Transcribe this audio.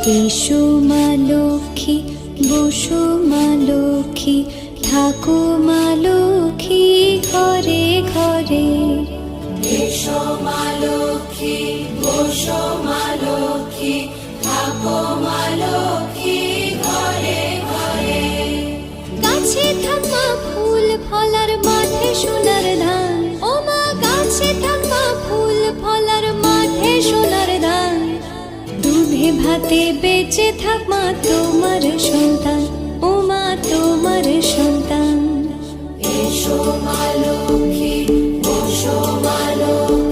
এসো মা লক্ষ্মী, বসো মা লক্ষ্মী, থাকো মা লক্ষ্মী ঘরে ঘরে। এসো মা লক্ষ্মী, বসো মা লক্ষ্মী, থাকো মা লক্ষ্মী ঘরে ঘরে। গাছে থাক মা ফুল ফলার, মাঠে সোনার ধান। ও মা গাছে থাক মা ফুল ফলার, মাঠে সোনার ধান। দুধে ভাতে বেঁচে থাক মা তোমার সন্তান, ও মা তোমার সন্তান। এসো মা লক্ষ্মী, বসো মা লক্ষ্মী।